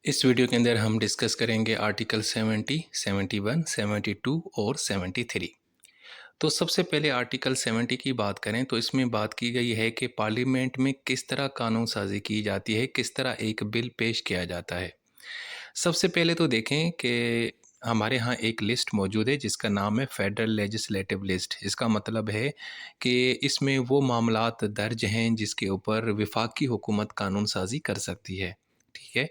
इस वीडियो के अंदर हम डिस्कस करेंगे आर्टिकल 70, 71, 72 और 73। तो सबसे पहले आर्टिकल 70 की बात करें तो इसमें बात की गई है कि पार्लियामेंट में किस तरह कानून साजी की जाती है, किस तरह एक बिल पेश किया जाता है। सबसे पहले तो देखें कि हमारे यहाँ एक लिस्ट मौजूद है जिसका नाम है फेडरल लेजिस्लेटिव लिस्ट। इसका मतलब है कि इसमें वो मामलात दर्ज हैं जिसके ऊपर वफाकी हुकूमत कानून साजी कर सकती है। ठीक है।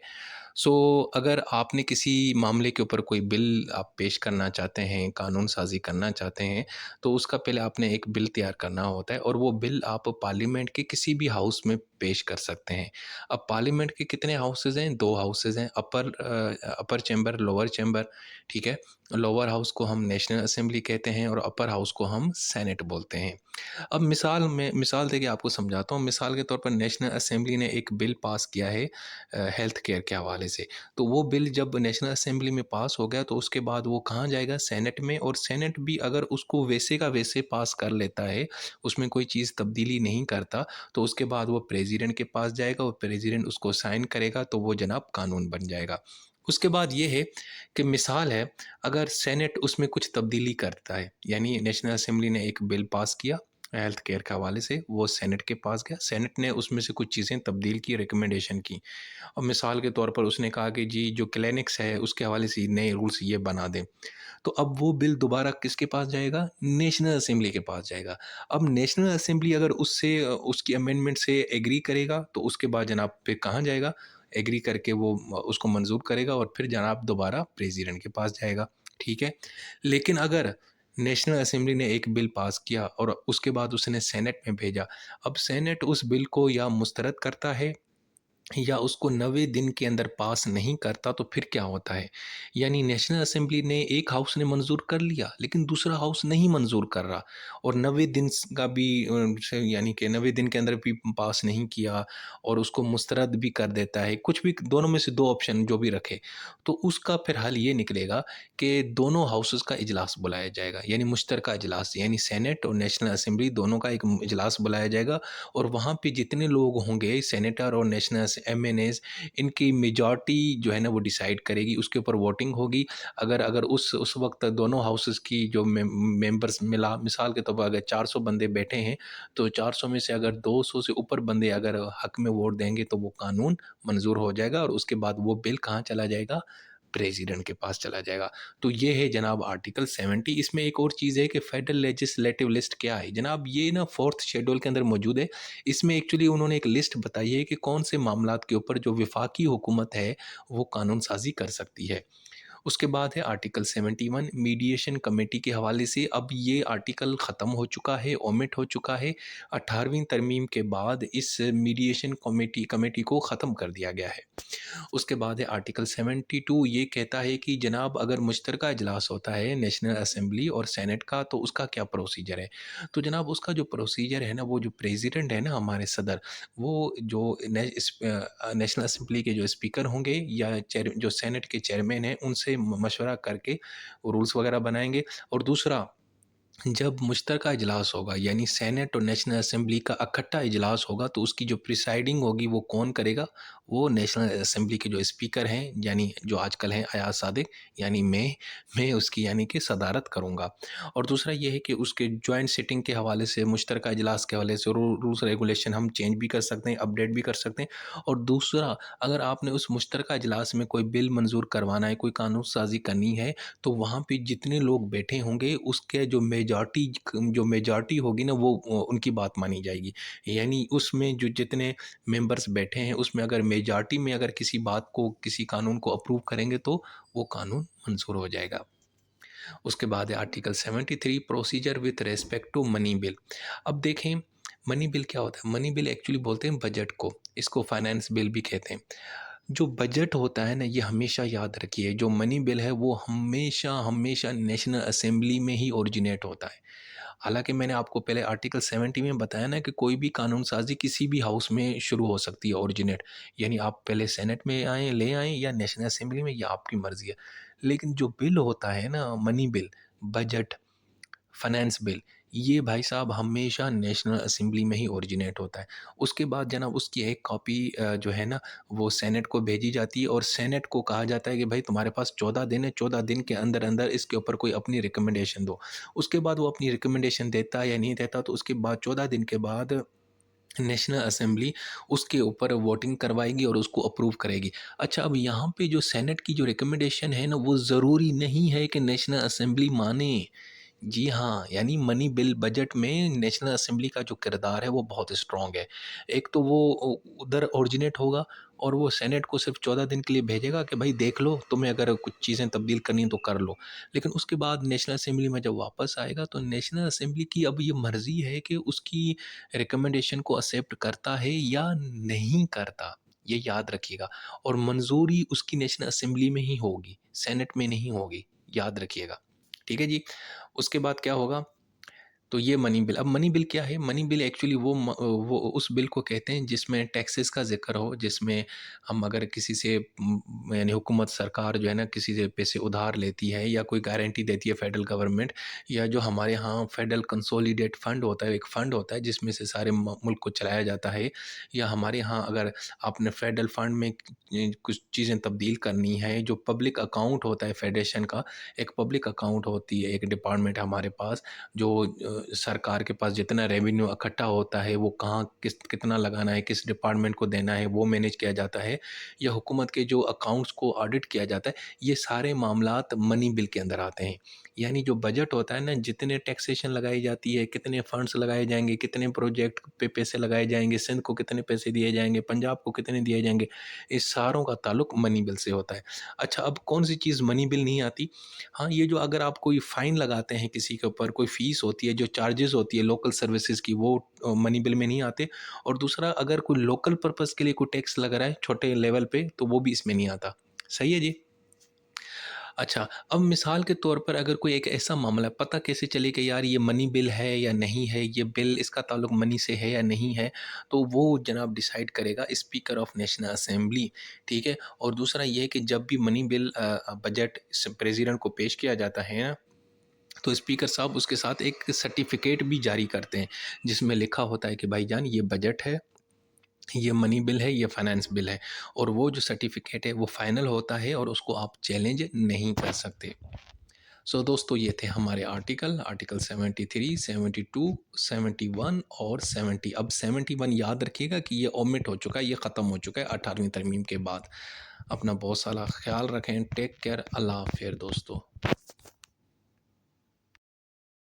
सो अगर आपने किसी मामले के ऊपर कोई बिल आप पेश करना चाहते हैं, कानून साज़ी करना चाहते हैं, तो उसका पहले आपने एक बिल तैयार करना होता है और वो बिल आप पार्लियामेंट के किसी भी हाउस में पेश कर सकते हैं। अब पार्लियामेंट के कितने हाउसेज़ हैं? 2 हाउसेज़ हैं, अपर चैम्बर, लोअर चैम्बर, ठीक है? लोअर हाउस को हम नेशनल असेंबली कहते हैं और अपर हाउस को हम सेनेट बोलते हैं। अब मिसाल देके आपको समझाता हूँ। मिसाल के तौर पर नेशनल असेंबली ने एक बिल पास किया है हेल्थ केयर के हवाले से। तो वो बिल जब नेशनल असेंबली में पास हो गया तो उसके बाद वो कहाँ जाएगा? सेनेट में। और सेनेट भी अगर उसको वैसे का वैसे पास कर लेता है, उसमें कोई चीज़ तब्दीली नहीं करता, तो उसके बाद वो प्रेसिडेंट के पास जाएगा और प्रेसिडेंट उसको साइन करेगा तो वो जनाब कानून बन जाएगा। उसके बाद ये है कि मिसाल है, अगर सेनेट उसमें कुछ तब्दीली करता है, यानी नेशनल असेंबली ने एक बिल पास किया हेल्थ केयर के हवाले से, वो सेनेट के पास गया, सेनेट ने उसमें से कुछ चीज़ें तब्दील की, रिकमेंडेशन की। और मिसाल के तौर पर उसने कहा कि जी जो क्लिनिक्स है उसके हवाले से नए रूल्स ये बना दें। तो अब वो बिल दोबारा किसके पास जाएगा? नेशनल असेंबली के पास जाएगा। अब नेशनल असेंबली अगर उससे उसकी अमेंडमेंट से एग्री करेगा तो उसके बाद जनाब फिर कहाँ जाएगा? एग्री करके वो उसको मंज़ूर करेगा और फिर जनाब दोबारा प्रेसिडेंट के पास जाएगा। ठीक है? लेकिन अगर नेशनल असेंबली ने एक बिल पास किया और उसके बाद उसने सेनेट में भेजा, अब सेनेट उस बिल को या मुस्तरद करता है या उसको 90 दिन के अंदर पास नहीं करता, तो फिर क्या होता है? यानी नेशनल असेंबली ने एक हाउस ने मंज़ूर कर लिया लेकिन दूसरा हाउस नहीं मंज़ूर कर रहा और 90 दिन का भी यानी कि 90 दिन के अंदर भी पास नहीं किया और उसको मुस्तरद भी कर देता है, कुछ भी दोनों में से 2 ऑप्शन जो भी रखे, तो उसका फिर हल ये निकलेगा कि दोनों हाउसेस का इजलास बुलाया जाएगा, यानी मुश्तरका इजलास, यानी सेनेट और नेशनल असेंबली दोनों का एक इजलास बुलाया जाएगा और वहाँ पे जितने लोग होंगे सेनेटर और नेशनल एमएनएज, इनकी मेजॉरिटी जो है ना वो डिसाइड करेगी, उसके ऊपर वोटिंग होगी। अगर अगर उस वक्त दोनों हाउसेस की जो मेंबर्स मिला मिसाल के तौर पर अगर 400 बंदे बैठे हैं तो 400 में से अगर 200 से ऊपर बंदे अगर हक में वोट देंगे तो वो कानून मंजूर हो जाएगा और उसके बाद वो बिल कहाँ चला जाएगा? प्रेसिडेंट के पास चला जाएगा। तो ये है जनाब आर्टिकल 70। इसमें एक और चीज़ है कि फेडरल लेजिस्लेटिव लिस्ट क्या है जनाब? ये ना फोर्थ शेड्यूल के अंदर मौजूद है। इसमें एक्चुअली उन्होंने एक लिस्ट बताई है कि कौन से मामलात के ऊपर जो वफाकी हुकूमत है वो कानून साजी कर सकती है। उसके बाद है आर्टिकल 71 मीडिएशन कमेटी के हवाले से। अब ये आर्टिकल ख़त्म हो चुका है, ओमिट हो चुका है। 18वीं तरमीम के बाद इस मीडिएशन कमेटी कमेटी को ख़त्म कर दिया गया है। उसके बाद है आर्टिकल 72, ये कहता है कि जनाब अगर मुश्तरका इजलास होता है नेशनल असेंबली और सेनेट का तो उसका क्या प्रोसीजर है? तो जनाब उसका जो प्रोसीजर है ना, वो जो प्रेसिडेंट है ना हमारे सदर, वो जो नेशनल असेंबली के जो स्पीकर होंगे या चेयर जो सेनेट के चेयरमैन हैं उनसे मशवरा करके रूल्स वगैरह बनाएंगे। और दूसरा, जब मुश्तरका इजलास होगा यानी सेनेट और नेशनल असेंबली का इकट्ठा इजलास होगा तो उसकी जो प्रिसाइडिंग होगी वो कौन करेगा? वो नेशनल असेंबली के जो स्पीकर हैं यानी जो आजकल हैं अयाज सादिक, यानी मैं उसकी यानी कि सदारत करूँगा। और दूसरा ये है कि उसके जॉइंट सिटिंग के हवाले से, मुश्तरका इजलास के हवाले से रूल्स रेगुलेशन हम चेंज भी कर सकते हैं, अपडेट भी कर सकते हैं। और दूसरा, अगर आपने उस मुश्तरका इजलास में कोई बिल मंजूर करवाना है, कोई कानून साजी करनी है, तो वहाँ पे जितने लोग बैठे होंगे उसके जो मेजॉरिटी होगी ना वो उनकी बात मानी जाएगी। यानी उसमें जो जितने मेंबर्स बैठे हैं उसमें अगर मेजॉरिटी में अगर किसी बात को, किसी कानून को अप्रूव करेंगे तो वो कानून मंजूर हो जाएगा। उसके बाद है article 73 procedure with respect to money bill. अब देखें मनी बिल क्या होता है? मनी बिल एक्चुअली बोलते हैं बजट को, इसको फाइनेंस बिल भी कहते हैं। जो बजट होता है ना, ये हमेशा याद रखिए, जो मनी बिल है वो हमेशा हमेशा नेशनल असेंबली में ही ओरिजिनेट होता है। हालांकि मैंने आपको पहले आर्टिकल 70 में बताया ना कि कोई भी कानून साजी किसी भी हाउस में शुरू हो सकती है ओरिजिनेट, यानी आप पहले सेनेट में आएँ ले आएँ या नेशनल असेंबली में, या आपकी मर्ज़ी है। लेकिन जो बिल होता है ना, money bill, budget, finance bill, ये भाई साहब हमेशा नेशनल असेंबली में ही ओरिजिनेट होता है। उसके बाद जनाब उसकी एक कॉपी जो है ना वो सेनेट को भेजी जाती है और सेनेट को कहा जाता है कि भाई तुम्हारे पास 14 दिन है, 14 दिन के अंदर-अंदर इसके ऊपर कोई अपनी रिकमेंडेशन दो। उसके बाद वो अपनी रिकमेंडेशन देता है या नहीं देता, तो उसके बाद 14 दिन के बाद नेशनल असेंबली उसके ऊपर वोटिंग करवाएगी और उसको अप्रूव करेगी। अच्छा, अब यहाँ पे जो सेनेट की जो रिकमेंडेशन है ना, वो ज़रूरी नहीं है कि नेशनल असेंबली माने। जी हाँ, यानी मनी बिल बजट में नेशनल असेंबली का जो किरदार है वो बहुत स्ट्रॉन्ग है। एक तो वो उधर ओरिजिनेट होगा और वो सेनेट को सिर्फ 14 दिन के लिए भेजेगा कि भाई देख लो, तुम्हें अगर कुछ चीज़ें तब्दील करनी है तो कर लो। लेकिन उसके बाद नेशनल असेंबली में जब वापस आएगा तो नेशनल असेंबली की अब ये मर्ज़ी है कि उसकी रिकमेंडेशन को एक्सेप्ट करता है या नहीं करता, ये याद रखिएगा। और मंजूरी उसकी नेशनल असेंबली में ही होगी, सेनेट में नहीं होगी, याद रखिएगा। ठीक है जी। उसके बाद क्या होगा, तो ये मनी बिल। अब मनी बिल क्या है? मनी बिल एक्चुअली वो उस बिल को कहते हैं जिसमें टैक्सेस का ज़िक्र हो, जिसमें हम अगर किसी से यानी हुकूमत सरकार जो है ना किसी से पैसे उधार लेती है या कोई गारंटी देती है फेडरल गवर्नमेंट, या जो हमारे यहाँ फेडरल कंसोलिडेट फंड होता है, एक फ़ंड होता है जिसमें से सारे मुल्क को चलाया जाता है, या हमारे यहाँ अगर आपने फेडरल फंड में कुछ चीज़ें तब्दील करनी है, जो पब्लिक अकाउंट होता है फेडरेशन का, एक पब्लिक अकाउंट होती है, एक डिपार्टमेंट हमारे पास, जो सरकार के पास जितना रेवेन्यू इकट्ठा होता है वो कहाँ कितना लगाना है, किस डिपार्टमेंट को देना है, वो मैनेज किया जाता है, या हुकूमत के जो अकाउंट्स को ऑडिट किया जाता है, ये सारे मामलात मनी बिल के अंदर आते हैं। यानी जो बजट होता है ना, जितने टैक्सेशन लगाई जाती है, कितने फंड्स लगाए जाएंगे, कितने प्रोजेक्ट पे पैसे लगाए जाएंगे, सिंध को कितने पैसे दिए जाएंगे, पंजाब को कितने दिए जाएंगे, इस सारों का ताल्लुक मनी बिल से होता है। अच्छा, अब कौन सी चीज़ मनी बिल नहीं आती? हाँ, ये जो अगर आप कोई फ़ाइन लगाते हैं किसी के ऊपर, कोई फ़ीस होती है, जो चार्जेज़ होती है लोकल सर्विसेज़ की, वो मनी बिल में नहीं आते। और दूसरा, अगर कोई लोकल पर्पज़ के लिए कोई टैक्स लग रहा है छोटे लेवल पे, तो वो भी इसमें नहीं आता। सही है जी? अच्छा, अब मिसाल के तौर पर अगर कोई एक ऐसा मामला है, पता कैसे चले कि यार ये मनी बिल है या नहीं है, ये बिल इसका ताल्लुक मनी से है या नहीं है, तो वो जनाब डिसाइड करेगा स्पीकर ऑफ नेशनल असेंबली, ठीक है? और दूसरा ये है कि जब भी मनी बिल बजट प्रेसिडेंट को पेश किया जाता है ना, तो स्पीकर साहब उसके साथ एक सर्टिफिकेट भी जारी करते हैं, जिसमें लिखा होता है कि भाईजान ये बजट है, ये मनी बिल है, ये फाइनेंस बिल है। और वो जो सर्टिफिकेट है वो फाइनल होता है और उसको आप चैलेंज नहीं कर सकते। सो दोस्तों, ये थे हमारे आर्टिकल 73, 72, 71 और 70। अब 71 याद रखिएगा कि ये ओमिट हो चुका है, ये ख़त्म हो चुका है 18वीं तरमीम के बाद। अपना बहुत सारा ख्याल रखें। Take care. अल्लाह हाफ़िज़ दोस्तों।